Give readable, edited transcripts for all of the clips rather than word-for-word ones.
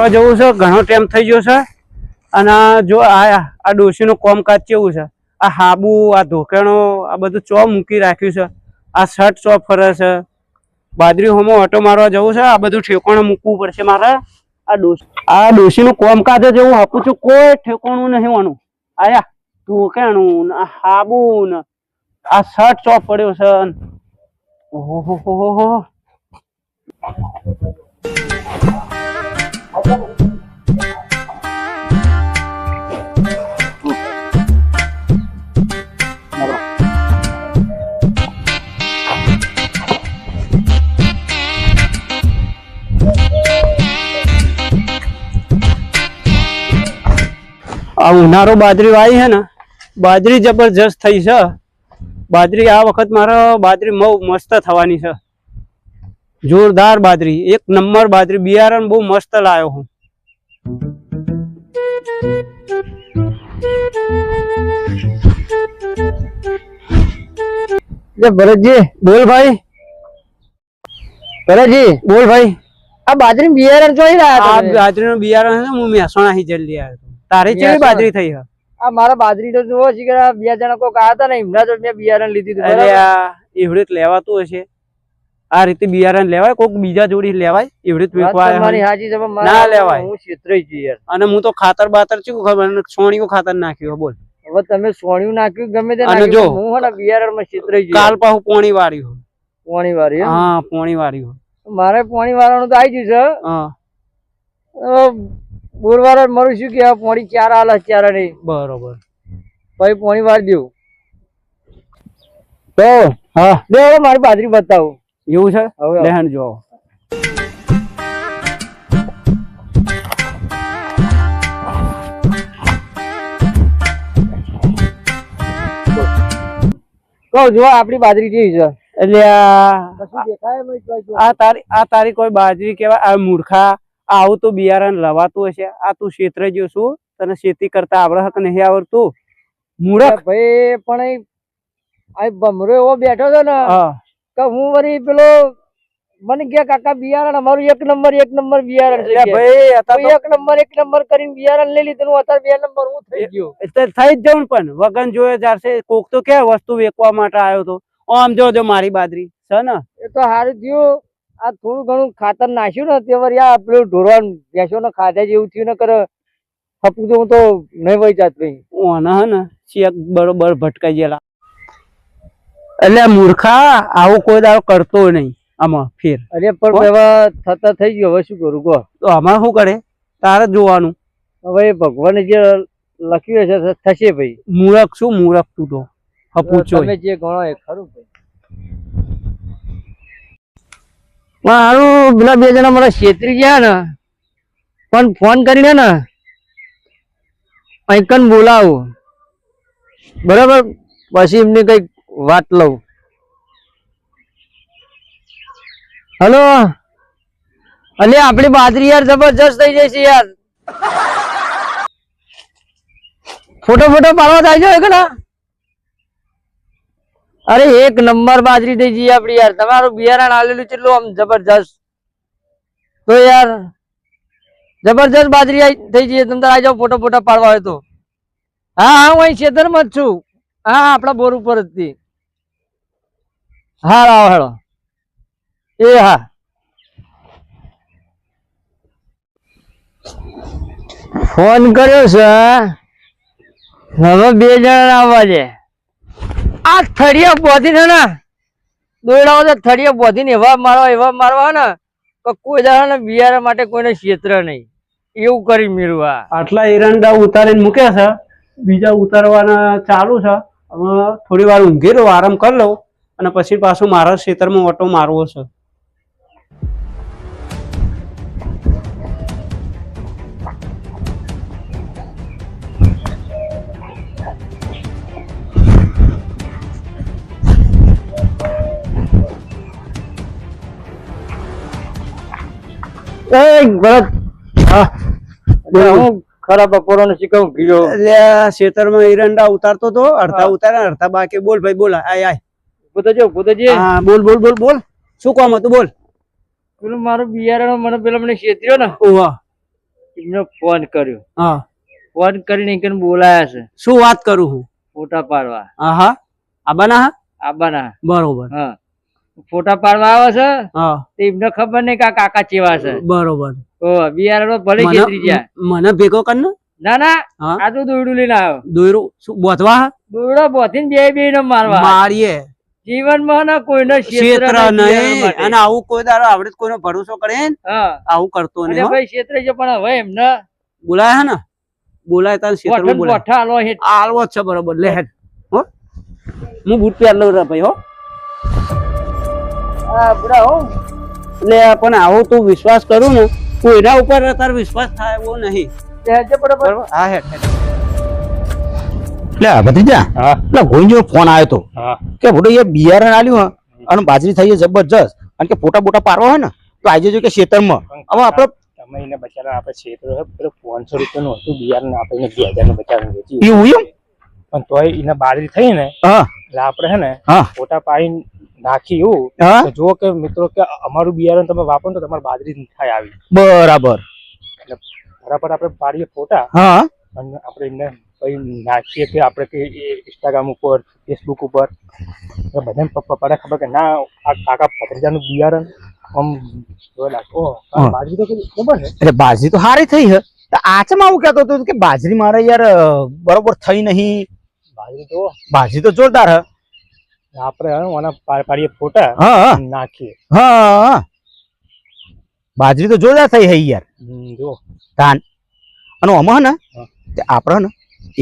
મારવા જવું છે, ઘણો ટાઈમ થઈ ગયો છે। અને જો આ ડોશીનું કોમકાજ કેવું છે, આ હાબુ, આ ધોકેણો, આ બધું ચો મૂકી રાખ્યું છે, આ શર્ટ ચો ફરે છે, બાજરી હોમો ઓટો મારવા જવું છે, આ બધું ઠેકોણું મૂકવું પડશે મારે। આ ડોશીનું કોમકાજ જ એવું આપું છું, કોઈ ઠેકોણું નહીં હોવાનું। આયા ધોકેણું ને આ હાબુ ને આ શર્ટ ચો પડ્યો છે। ઓહો આ ઉનાળો બાજરી વાવી છે ને, બાજરી જબરજસ્ત થઈ છે। બાજરી આ વખત મારા બાજરી મસ્ત થવાની છે, જોરદાર બાજરી, એક નંબર બાજરી, બિયારણ બહુ મસ્ત લાવ્યો હું। ભરતજી બોલ ભાઈ, ભરતજી બોલ ભાઈ, આ બાજરી બિયારણ જોઈ રહ્યા? આ બાજરીનું બિયારણ છે, હું મહેસાણા થી જલ્દી આવ્યો હતો। તારી કેવી બાજરી થઈ છે? આ મારા બાજરી તો જોવો છે કે બે જણા કોઈ આવ્યા હતા ને, એમના તો મેં બિયારણ લીધી હતું। અરે એવડે લેવાતું હશે, આ રીતે બિયારણ લેવાય? કોઈક બીજા જોડી લેવાય? એવડે ના લેવાય। હું ક્ષેત્રઈ છું યાર, અને હું તો ખાતર બાતર શું ખબર, સોણિયું ખાતર નાખ્યું। બોલ હવે તમે સોણિયું નાખ્યું ગમે તે નાખ્યું, હું હે ને બિયારણ માં ક્ષેત્રઈ છું। કાલ પાછું પોણી વાળ્યું। પોણી વાળી? હા પોણી વાળ્યું। મારે પોણી વાળવાનું તો આવી ગયું છે। હા બોરવાર મારું શું કે પોણી ચાર આલે, ચાર નહીં બરોબર, ભાઈ પોણી વાર દેવું તો હા દે મારી બાજરી બતાવું। એવું છે? હવે લેહણ જો કહું જો આપડી બાજરી કેવી છે? એટલે આ તારી કોઈ બાજરી કેવાય? આ મૂર્ખા, આવું તો બિયારણ લવાતું હશે? આ તું ક્ષેત્ર જો શું, તને ખેતી કરતા આવડે કે નહીં આવડતું? મૂર્ખ ભાઈ, પણ આ ભમરો એવો બેઠો છે ને કે હું વળી પેલો મને કે કાકા બિયારણ અમારું એક નંબર બિયારણ છે ભાઈ, એક નંબર કરીને બિયારણ લઈ લીધું, અત્યારે 2 નંબર હું થઈ ગયો। એટલે થઈ જ જવું, પણ વગન જોયે જાશે, કોક તો કે વસ્તુ વેચવા માટે આવ્યો તો આમ જો મારી બાજરી છે ને, એ તો સારું થયું આ થોડું ઘણું ખાતર નાખ્યું ને, તે વાર યા પેલું ઢોરવાન ભેંસો ને ખાધા જેવું થયું ને કરે હપું તો હું તો નહીં વહી જાત ભાઈ। ઓના હે ને ચેક બરોબર ભટકાઈ ગયેલા। એટલે મૂર્ખા આવું કોઈ દાડો કરતો નહીં આમાં ફેર। અરે પણ એવા થતા થઈ ગયો, હવે શું કરું કહો? તો આમાં શું કરે? તારે જોવાનું, હવે ભગવાને જે લખ્યું છે થશે ભાઈ। મૂર્ખ શું મૂર્ખ તું તો હપું છો, તમે જે ગણો એ ખરું ભાઈ। મારું પેલા 2 જણા મારા છેતરી ગયા ને, પણ ફોન કરીને ને અહીંકન બોલાવું બરાબર, પછી એમની કઈક વાત લઉં। હલો, અલે આપણી બાજરી યાર જબરજસ્ત થઈ જાય છે યાર, ફોટો પાડવા થાય છે કે ના? અરે એક નંબર બાજરી થઈ ગઈ આપડી યાર, તમારું બિયારણ આલેલું કેટલું આમ જબરજસ્ત, તો યાર જબરજસ્ત બાજરી થઈ ગઈ। તમે આવી જાઓ ફોટો પાડવા હોય તો। હા હું અહીં ખેતરમાં જ છું। હા આપડા બોર ઉપર જ હતી। હા આવો હેડો, એ હા ફોન કર્યો છે, હવે 2 જણા આવવા છે। આ થળિયા બોધી ને દોયડાઓ તો થળિયા બોધી ને એવા મારવા ને તો કોઈ દાડા ને બિયારણ માટે કોઈને ક્ષેત્ર નહીં, એવું કરી મેળવા। આટલા એરંડા ઉતારીને મૂક્યા છે, બીજા ઉતારવાના ચાલુ છે। હવે થોડી વાર ઊંઘી લઉં, આરામ કરી લઉં, અને પછી પાછું મારા ખેતરમાં ઓટો મારવો છે। ભરત હું ખરાબ બપોરો ને શીખવું ગયો, ખેતરમાં એરંડા ઉતારતો તો, અડધા ઉતાર્યા અડધા બાકી। બોલ ભાઈ બોલ, આય પોતે હા બોલ શું કામ હતું? બોલ। પેલું મારું બિયારણ મને પેલા મને છેતર્યો ને, ઓવા એમને ફોન કર્યો, હા ફોન કરીને એકને બોલાયા છે શું વાત કરું હું? ફોટા પાડવા. હા આબાના હા આબાના. બરોબર. હા, ફોટા પાડવા આવે છે. હા તો એમને ખબર નહીં કે આ કાકા ચેવા છે. બરોબર. બિયારણ ભલે ખેતરી ગયા. મને ભેગો કર ને. ના ના, હા આ તો દોરડું લઈને આવ્યો. દોયરું શું બોધવા? દોરડો બોધીને બે ને મારવા. મારીએ જીવનમાં ના કોઈનો ક્ષેત્ર નહીં, અને આવું કોઈ દાડો આવડે કોઈનો ભરોસો કરે ને? હા, આવું કરતો નહીં હો. ભાઈ ક્ષેત્ર છે પણ હવે એમને બોલાય હે ને, બોલાય તાર ક્ષેત્રમાં બોલાય. પોઠા આલો હે. આલવો જ છે બરોબર. લે હેડ હો, હું બૂટ પહેર લઉં રે ભાઈ હો. હા બુડા હો. એટલે પણ આવો તું વિશ્વાસ કરું ને, કોઈના ઉપર તાર વિશ્વાસ થાય એવો નહીં. બરાબર. હા હેડ હેડ. લે ભત્રીજા, એટલે ગોઈનો ફોન આવ્યો તો કે ભોડો એ બિયારણ આલ્યું અને બાજરી થઈ જબરજસ્ત, અને કે ફોટા બોટા પાડવા હોય ને તો આજે જો કે ખેતરમાં હવે આપણે તમે એને બચારા આપણે ક્ષેત્ર પેલો 500 રૂપિયાનું હતું બિયારણ આપણે 2000 નું બચારણ વેચી એવું એમ પણ તોય એને બાજરી થઈ ને હા એટલે આપણે હે ને હા ફોટા પાડી નાખી એવું હા તો જો કે મિત્રો કે અમારું બિયારણ તમે વાપરો તો તમારી બાજરી થાય આવી બરાબર એટલે બરાબર આપણે પાડીએ ફોટા હા અને આપણે એને પછી નાખીએ કે આપણે કે ઇન્સ્ટાગ્રામ ઉપર ફેસબુક ઉપર બધાને પપ્પા ખબર કે ના આ કાકા ભત્રીજાનું બિયારણ આમ જોવા લાગો બાજરી તો ખબર ને એટલે બાજરી તો સારી થઈ હે આચમ આવું કહેતો હતો કે બાજરી મારે યાર બરોબર થઈ નહીં બાજરી તો જોરદાર હે આપણે ઓના પાડીએ ફોટા હા નાખીએ હા બાજરી તો જોરદાર થઈ હે યાર જો તાન અને આમાં ને આપણે ને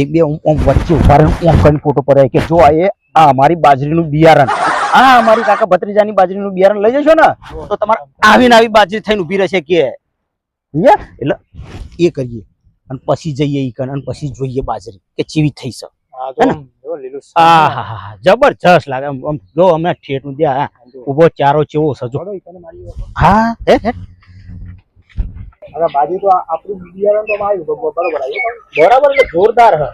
એક બે વચ્ચે ઉભા રહીને ઓમ કરીને ફોટો પડાય કે જો આ અમારી બાજરીનું બિયારણ આ અમારી કાકા ભત્રીજાની બાજરીનું બિયારણ લઈ જશો ને તો તમારે આવીને આવી બાજરી થઈને ઊભી રહેશે કે એટલે એ કરીએ અને પછી જઈએ ઈ કન અને પછી જોઈએ બાજરી કે ચીવી થઈ છે હા હા હા જબરજસ્ત લાગે આમ જો અમે ઠેઠું દ્યા ઉભો ચારો ચેવો સજો હા હવે બાજરી તો આપણું બિયારણ તો આવ્યું બરાબર આવ્યું બરાબર એટલે જોરદાર હે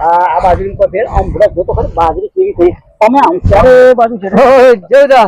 આ બાજરી પર ફેર આમ જો તો ખરી બાજરી કેવી થઈ તમે આમ ચારે બાજુ છે જોઈ દો.